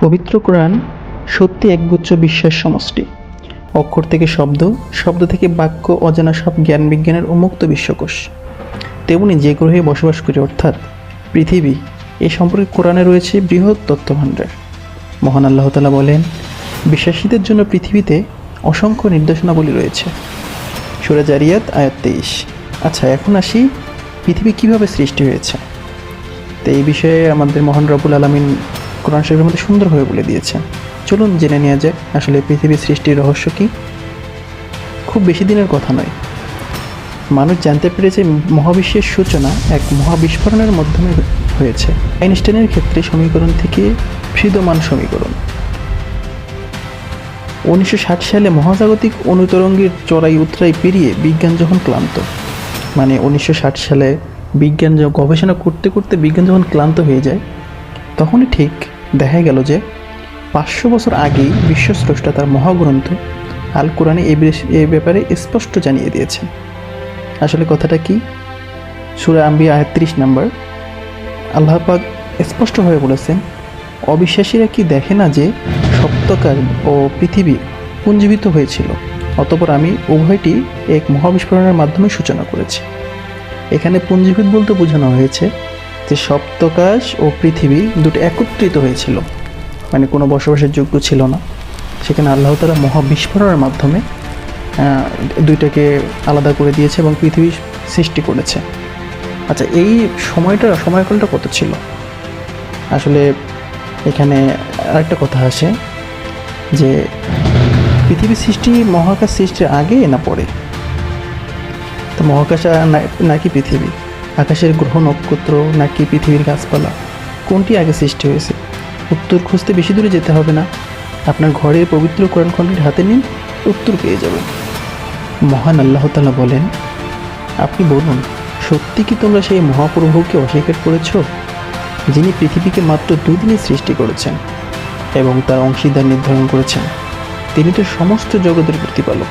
পবিত্র কোরআন সত্যি একগুচ্ছ বিশ্বের সমষ্টি। অক্ষর থেকে শব্দ, শব্দ থেকে বাক্য, অজানা সব জ্ঞান বিজ্ঞানের উন্মুক্ত বিশ্বকোষ। তেমনি যে গ্রহে বসবাস করি অর্থাৎ পৃথিবী, এ সম্পর্কে কোরআনে রয়েছে বৃহৎ তথ্যভাণ্ডার। মহান আল্লাহ তাআলা বলেন, বিশ্বাসীদের জন্য পৃথিবীতে অসংখ্য নির্দেশনাবলী রয়েছে। সূরা জারিয়াত আয়াত 23। আচ্ছা, এখন আসি পৃথিবী কিভাবে সৃষ্টি হয়েছে। তো এই বিষয়ে আমাদের মহান রব্বুল আলামিন কোরআন শরীফের মধ্যে সুন্দরভাবে বলে দিয়েছেন। চলুন জেনে নেওয়া যাক আসলে পৃথিবীর সৃষ্টির রহস্য কী। খুব বেশি দিনের কথা নয়, মানুষ জানতে পেরেছে মহাবিশ্বের সূচনা এক মহাবিস্ফোরণের মাধ্যমে হয়েছে। আইনস্টাইনের ক্ষেত্রে সমীকরণ থেকে ফ্রিডমান সমীকরণ। 1960 সালে মহাজাগতিক অণুতরঙ্গের চড়াই উতরাই পেরিয়ে বিজ্ঞান যখন ক্লান্ত, মানে 1960 সালে বিজ্ঞান গবেষণা করতে করতে বিজ্ঞান যখন ক্লান্ত হয়ে যায়, তখনই ঠিক দেখা গেল যে 500 বছর আগেই বিশ্বস্রষ্টা তার মহাগ্রন্থ আল কোরআনে এ ব্যাপারে স্পষ্ট জানিয়ে দিয়েছেন। আসলে কথাটা কি? সূরা আম্বিয়া আয়াত 30 নম্বর। আল্লাহ পাক স্পষ্টভাবে বলেছেন, অবিশ্বাসীরা কি দেখে না যে সপ্তকাল ও পৃথিবী পুঞ্জীভূত হয়েছিল, অতঃপর আমি উভয়টি এক মহাবিস্ফোরণের মাধ্যমে সূচনা করেছি। এখানে পুঞ্জীভূত বলতে বোঝানো হয়েছে যে সপ্তকাশ ও পৃথিবী দুটো একত্রিত হয়েছিল, মানে কোনো বসবাসের যোগ্য ছিল না। সেখানে আল্লাহ তাআলা মহাবিস্ফোরণের মাধ্যমে দুইটাকে আলাদা করে দিয়েছে এবং পৃথিবী সৃষ্টি করেছে। আচ্ছা, এই সময়কালটা কত ছিল? আসলে এখানে আরেকটা কথা আসে যে পৃথিবী সৃষ্টি মহাকাশ সৃষ্টির আগে না পরে? তো মহাকাশ নাকি পৃথিবী, আকাশের গ্রহ নক্ষত্র নাকি পৃথিবীর গাছপালা, কোনটি আগে সৃষ্টি হয়েছে? উত্তর খুঁজতে বেশি দূরে যেতে হবে না, আপনার ঘরের পবিত্র কোরআন খণ্ডটি হাতে নিন, উত্তর পেয়ে যাবেন। মহান আল্লাহ তাআলা বলেন, আপনি বলুন, সত্যি কি তোমরা সেই মহাপ্রভুকে অস্বীকার করেছ, যিনি পৃথিবীকে মাত্র 2 দিনে সৃষ্টি করেছেন এবং তার অংশীদার নির্ধারণ করেছেন? তিনি তো সমস্ত জগতের প্রতিপালক।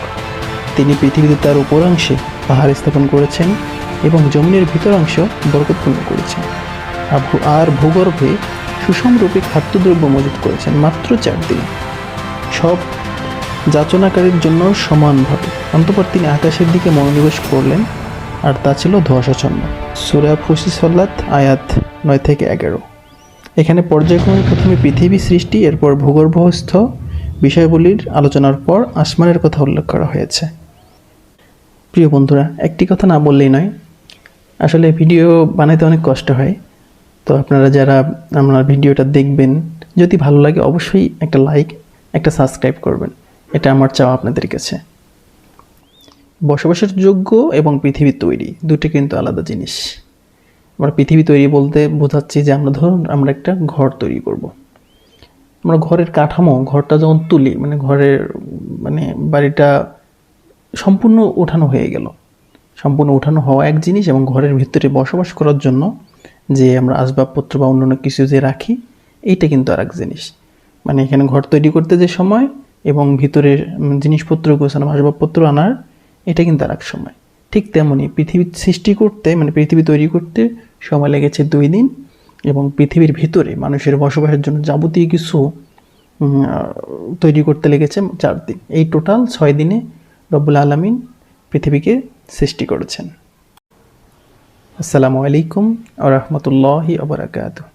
তিনি পৃথিবীতে তার উপরাংশে পাহাড় স্থাপন করেছেন এবং জমিনের ভিতরাংশ বরকতপূর্ণ করেছেন, আর ভূগর্ভে সুষমরূপে খাদ্যদ্রব্য মজুত করেছেন মাত্র 4 দিন, সব যাচনাকারীর জন্য সমানভাবে। অন্তঃপর তিনি আকাশের দিকে মনোনিবেশ করলেন, আর তা ছিল ধোঁয়াশাচ্ছন্ন। সূরা ফুসিলাত আয়াত 9 থেকে 11। এখানে পর্যায়ক্রমে প্রথমে পৃথিবী সৃষ্টি, এরপর ভূগর্ভস্থ বিষয়গুলির আলোচনার পর আসমানের কথা উল্লেখ করা হয়েছে। প্রিয় বন্ধুরা, একটি কথা না বললেই নয়, আসলে ভিডিও বানাইতে অনেক কষ্ট হয়। তো আপনারা যারা আমার ভিডিওটা দেখবেন, যদি ভালো লাগে অবশ্যই একটা লাইক, একটা সাবস্ক্রাইব করবেন, এটা আমার চাওয়া আপনাদের কাছে। বসবাসের যোগ্য এবং পৃথিবী তৈরি দুটো কিন্তু আলাদা জিনিস। আমরা পৃথিবী তৈরি বলতে বোঝাচ্ছি যে আমরা একটা ঘর তৈরি করব। আমরা ঘরের কাঠামো, ঘরটা যখন তুলি, মানে বাড়িটা সম্পূর্ণ উঠানো হয়ে গেল। সম্পূর্ণ উঠানো হওয়া এক জিনিস, এবং ঘরের ভিতরে বসবাস করার জন্য যে আমরা আসবাবপত্র বা অন্যান্য কিছু যে রাখি, এইটা কিন্তু আর এক জিনিস। মানে এখানে ঘর তৈরি করতে যে সময় এবং ভিতরের জিনিসপত্র গোছানো, আসবাবপত্র আনার, এটা কিন্তু আর এক সময়। ঠিক তেমনই পৃথিবী সৃষ্টি করতে, মানে পৃথিবী তৈরি করতে সময় লেগেছে 2 দিন, এবং পৃথিবীর ভিতরে মানুষের বসবাসের জন্য যাবতীয় কিছু তৈরি করতে লেগেছে 4 দিন। এই টোটাল 6 দিনে রব্বুল আলামিন পৃথিবীকে সৃষ্টি করেছেন। আসসালামু আলাইকুম ওয়া রাহমাতুল্লাহি ওয়া বারাকাতুহু।